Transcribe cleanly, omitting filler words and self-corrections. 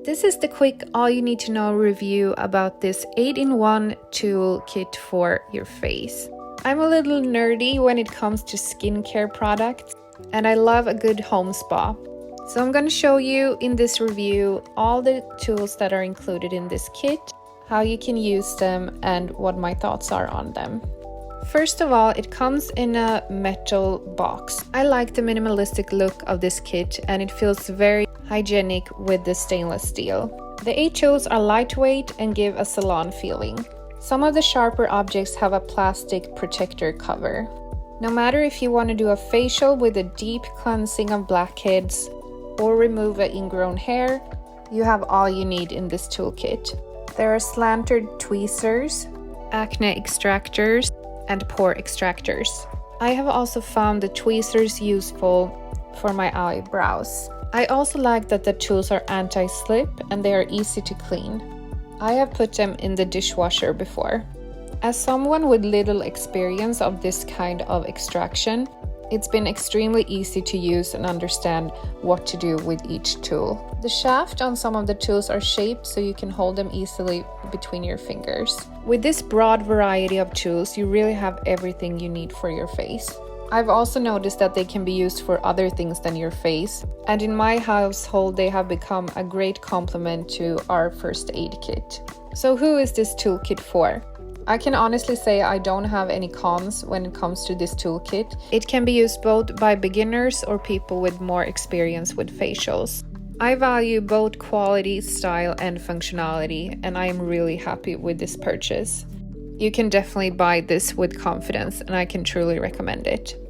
This is the quick all you need to know review about this 8-in-1 tool kit for your face. I'm a little nerdy when it comes to skincare products, and I love a good home spa. So I'm going to show you in this review all the tools that are included in this kit, how you can use them, and what my thoughts are on them. First of all, it comes in a metal box. I like the minimalistic look of this kit, and it feels very hygienic with the stainless steel. The 8 tools are lightweight and give a salon feeling. Some of the sharper objects have a plastic protector cover. No matter if you want to do a facial with a deep cleansing of blackheads or remove an ingrown hair, you have all you need in this toolkit. There are slanted tweezers, acne extractors, and pore extractors. I have also found the tweezers useful for my eyebrows. I also like that the tools are anti-slip and they are easy to clean. I have put them in the dishwasher before. As someone with little experience of this kind of extraction, it's been extremely easy to use and understand what to do with each tool. The shaft on some of the tools are shaped so you can hold them easily between your fingers. With this broad variety of tools, you really have everything you need for your face. I've also noticed that they can be used for other things than your face, and in my household they have become a great complement to our first aid kit. So who is this toolkit for? I can honestly say I don't have any cons when it comes to this toolkit. It can be used both by beginners or people with more experience with facials. I value both quality, style, and functionality, and I am really happy with this purchase. You can definitely buy this with confidence, and I can truly recommend it.